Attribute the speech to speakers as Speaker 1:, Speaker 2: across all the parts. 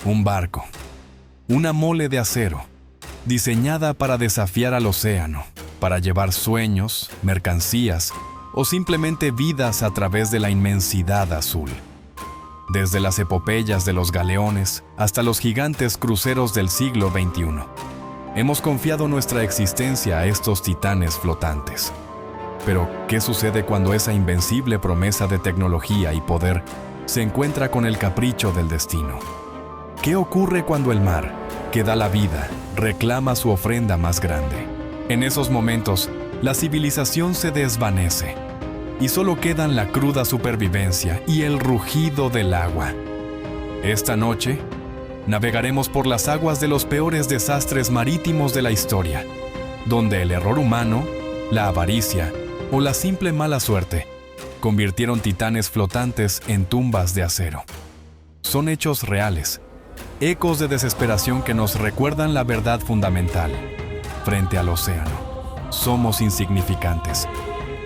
Speaker 1: un barco, una mole de acero, diseñada para desafiar al océano, para llevar sueños, mercancías o simplemente vidas a través de la inmensidad azul. Desde las epopeyas de los galeones hasta los gigantes cruceros del siglo XXI, hemos confiado nuestra existencia a estos titanes flotantes. Pero, ¿qué sucede cuando esa invencible promesa de tecnología y poder se encuentra con el capricho del destino? ¿Qué ocurre cuando el mar, que da la vida, reclama su ofrenda más grande? En esos momentos, la civilización se desvanece y solo quedan la cruda supervivencia y el rugido del agua. Esta noche, navegaremos por las aguas de los peores desastres marítimos de la historia, donde el error humano, la avaricia o la simple mala suerte convirtieron titanes flotantes en tumbas de acero. Son hechos reales, ecos de desesperación que nos recuerdan la verdad fundamental. Frente al océano, somos insignificantes.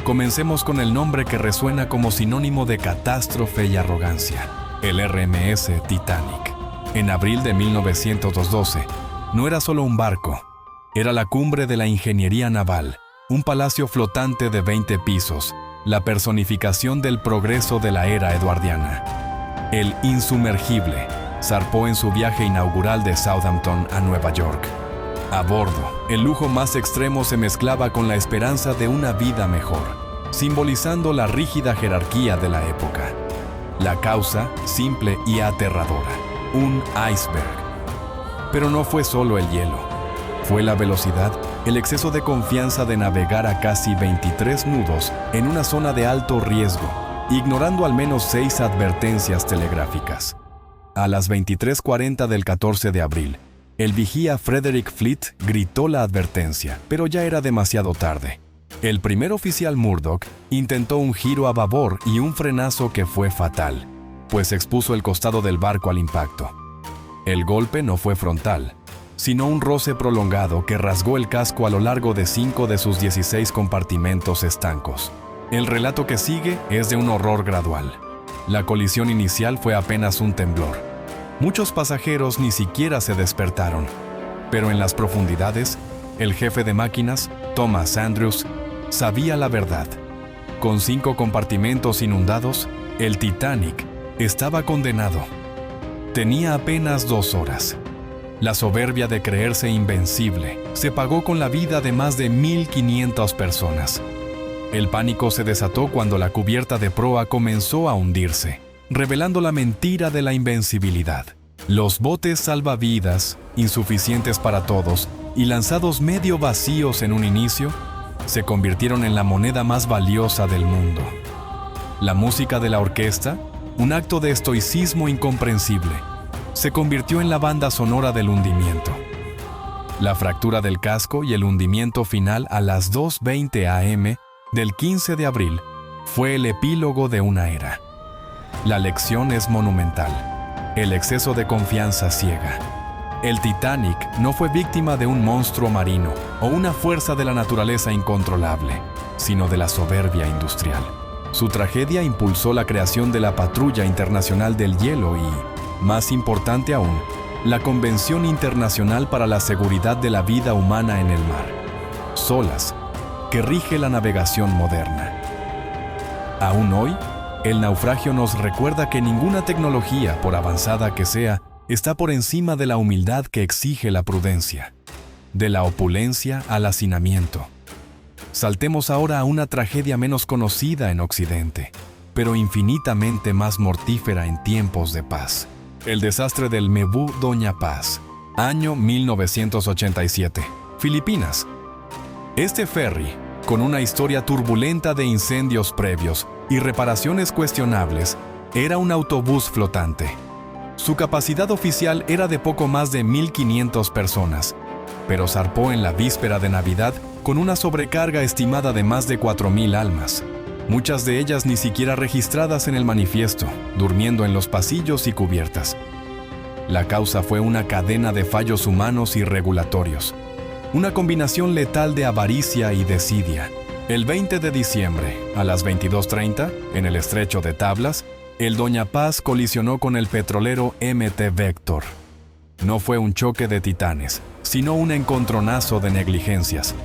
Speaker 1: Comencemos con el nombre que resuena como sinónimo de catástrofe y arrogancia: el RMS Titanic. En abril de 1912, no era solo un barco, era la cumbre de la ingeniería naval, un palacio flotante de 20 pisos, la personificación del progreso de la era eduardiana. El insumergible zarpó en su viaje inaugural de Southampton a Nueva York. A bordo, el lujo más extremo se mezclaba con la esperanza de una vida mejor, simbolizando la rígida jerarquía de la época. La causa, simple y aterradora: un iceberg. Pero no fue solo el hielo. Fue la velocidad, el exceso de confianza de navegar a casi 23 nudos en una zona de alto riesgo, ignorando al menos 6 advertencias telegráficas. A las 23:40 del 14 de abril, el vigía Frederick Fleet gritó la advertencia, pero ya era demasiado tarde. El primer oficial Murdoch intentó un giro a babor y un frenazo que fue fatal, pues expuso el costado del barco al impacto. El golpe no fue frontal, sino un roce prolongado que rasgó el casco a lo largo de 5 de sus 16 compartimentos estancos. El relato que sigue es de un horror gradual. La colisión inicial fue apenas un temblor. Muchos pasajeros ni siquiera se despertaron, pero en las profundidades, el jefe de máquinas, Thomas Andrews, sabía la verdad. Con 5 compartimentos inundados, el Titanic estaba condenado. Tenía apenas 2 horas. La soberbia de creerse invencible se pagó con la vida de más de 1.500 personas. El pánico se desató cuando la cubierta de proa comenzó a hundirse, revelando la mentira de la invencibilidad. Los botes salvavidas, insuficientes para todos y lanzados medio vacíos en un inicio, se convirtieron en la moneda más valiosa del mundo. La música de la orquesta, un acto de estoicismo incomprensible, se convirtió en la banda sonora del hundimiento. La fractura del casco y el hundimiento final a las 2:20 a.m. del 15 de abril fue el epílogo de una era. La lección es monumental. El exceso de confianza ciega. El Titanic no fue víctima de un monstruo marino o una fuerza de la naturaleza incontrolable, sino de la soberbia industrial. Su tragedia impulsó la creación de la Patrulla Internacional del Hielo y, más importante aún, la Convención Internacional para la Seguridad de la Vida Humana en el Mar, SOLAS, que rige la navegación moderna. Aún hoy, el naufragio nos recuerda que ninguna tecnología, por avanzada que sea, está por encima de la humildad que exige la prudencia, de la opulencia al hacinamiento. Saltemos ahora a una tragedia menos conocida en Occidente, pero infinitamente más mortífera en tiempos de paz. El desastre del Mebú Doña Paz, año 1987, Filipinas. Este ferry, con una historia turbulenta de incendios previos y reparaciones cuestionables, era un autobús flotante. Su capacidad oficial era de poco más de 1.500 personas, pero zarpó en la víspera de Navidad con una sobrecarga estimada de más de 4.000 almas, muchas de ellas ni siquiera registradas en el manifiesto, durmiendo en los pasillos y cubiertas. La causa fue una cadena de fallos humanos y regulatorios, una combinación letal de avaricia y desidia. El 20 de diciembre, a las 22:30, en el estrecho de Tablas, el Doña Paz colisionó con el petrolero MT Vector. No fue un choque de titanes, sino un encontronazo de negligencias.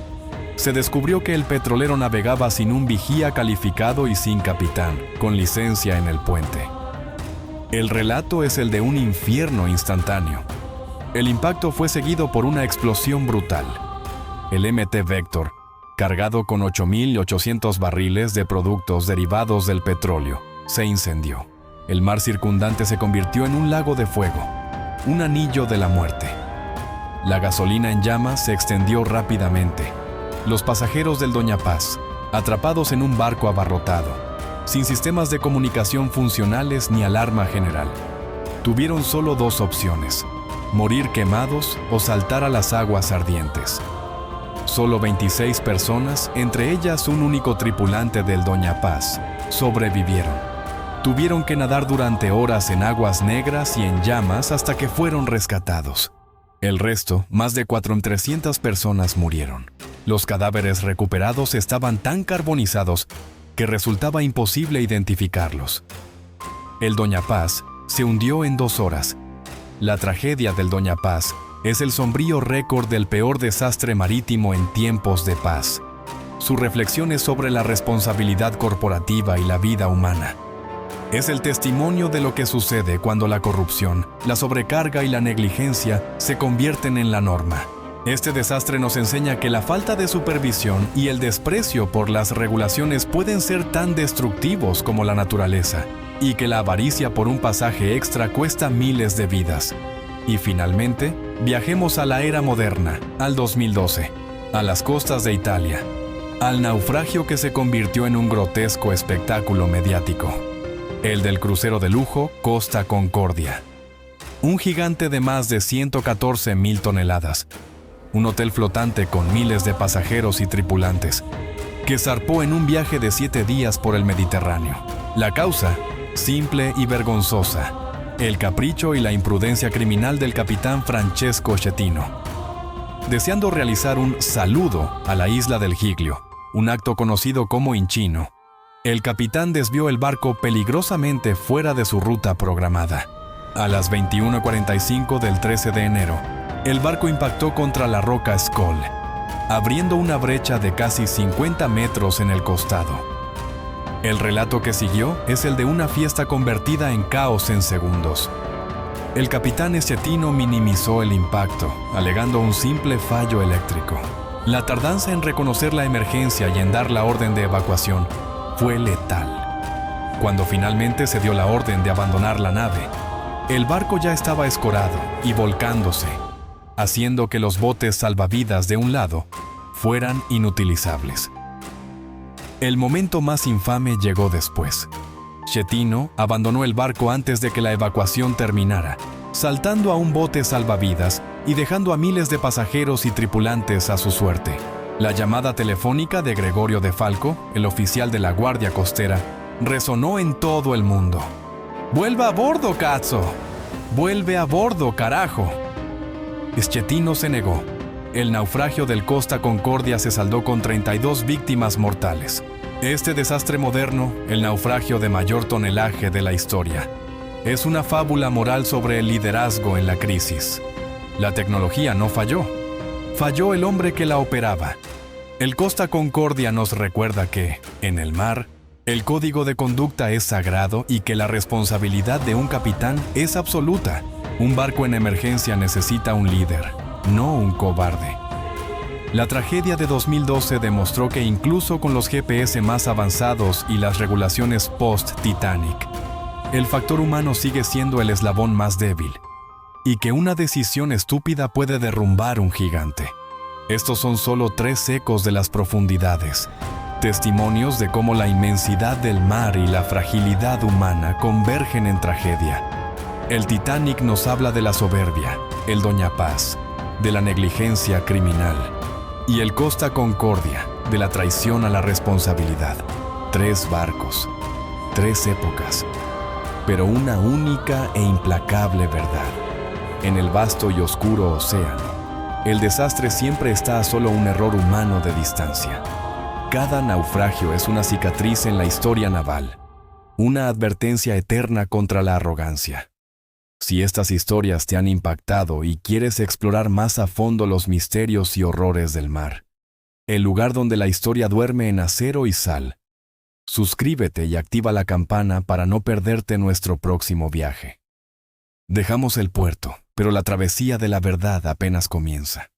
Speaker 1: Se descubrió que el petrolero navegaba sin un vigía calificado y sin capitán, con licencia en el puente. El relato es el de un infierno instantáneo. El impacto fue seguido por una explosión brutal. El MT Vector, cargado con 8.800 barriles de productos derivados del petróleo, se incendió. El mar circundante se convirtió en un lago de fuego, un anillo de la muerte. La gasolina en llamas se extendió rápidamente. Los pasajeros del Doña Paz, atrapados en un barco abarrotado, sin sistemas de comunicación funcionales ni alarma general, tuvieron solo dos opciones: morir quemados o saltar a las aguas ardientes. Solo 26 personas, entre ellas un único tripulante del Doña Paz, sobrevivieron. Tuvieron que nadar durante horas en aguas negras y en llamas hasta que fueron rescatados. El resto, más de 400 personas murieron. Los cadáveres recuperados estaban tan carbonizados que resultaba imposible identificarlos. El Doña Paz se hundió en 2 horas. La tragedia del Doña Paz es el sombrío récord del peor desastre marítimo en tiempos de paz. Su reflexión es sobre la responsabilidad corporativa y la vida humana. Es el testimonio de lo que sucede cuando la corrupción, la sobrecarga y la negligencia se convierten en la norma. Este desastre nos enseña que la falta de supervisión y el desprecio por las regulaciones pueden ser tan destructivos como la naturaleza, y que la avaricia por un pasaje extra cuesta miles de vidas. Y finalmente, viajemos a la era moderna, al 2012, a las costas de Italia, al naufragio que se convirtió en un grotesco espectáculo mediático. El del crucero de lujo Costa Concordia. Un gigante de más de 114.000 toneladas. Un hotel flotante con miles de pasajeros y tripulantes, que zarpó en un viaje de 7 días por el Mediterráneo. La causa, simple y vergonzosa: el capricho y la imprudencia criminal del capitán Francesco Schettino. Deseando realizar un saludo a la isla del Giglio, un acto conocido como hinchino, el capitán desvió el barco peligrosamente fuera de su ruta programada. A las 21:45 del 13 de enero, el barco impactó contra la roca Skoll, abriendo una brecha de casi 50 metros en el costado. El relato que siguió es el de una fiesta convertida en caos en segundos. El capitán Schettino minimizó el impacto, alegando un simple fallo eléctrico. La tardanza en reconocer la emergencia y en dar la orden de evacuación fue letal. Cuando finalmente se dio la orden de abandonar la nave, el barco ya estaba escorado y volcándose, haciendo que los botes salvavidas de un lado fueran inutilizables. El momento más infame llegó después. Schettino abandonó el barco antes de que la evacuación terminara, saltando a un bote salvavidas y dejando a miles de pasajeros y tripulantes a su suerte. La llamada telefónica de Gregorio De Falco, el oficial de la Guardia Costera, resonó en todo el mundo. ¡Vuelva a bordo, cazzo! ¡Vuelve a bordo, carajo! Schettino se negó. El naufragio del Costa Concordia se saldó con 32 víctimas mortales. Este desastre moderno, el naufragio de mayor tonelaje de la historia, es una fábula moral sobre el liderazgo en la crisis. La tecnología no falló. Falló el hombre que la operaba. El Costa Concordia nos recuerda que, en el mar, el código de conducta es sagrado y que la responsabilidad de un capitán es absoluta. Un barco en emergencia necesita un líder, no un cobarde. La tragedia de 2012 demostró que incluso con los GPS más avanzados y las regulaciones post-Titanic, el factor humano sigue siendo el eslabón más débil, y que una decisión estúpida puede derrumbar un gigante. Estos son solo 3 ecos de las profundidades, testimonios de cómo la inmensidad del mar y la fragilidad humana convergen en tragedia. El Titanic nos habla de la soberbia, el Doña Paz, de la negligencia criminal, y el Costa Concordia, de la traición a la responsabilidad. 3 barcos, 3 épocas, pero una única e implacable verdad. En el vasto y oscuro océano, el desastre siempre está a solo un error humano de distancia. Cada naufragio es una cicatriz en la historia naval, una advertencia eterna contra la arrogancia. Si estas historias te han impactado y quieres explorar más a fondo los misterios y horrores del mar, el lugar donde la historia duerme en acero y sal, suscríbete y activa la campana para no perderte nuestro próximo viaje. Dejamos el puerto, pero la travesía de la verdad apenas comienza.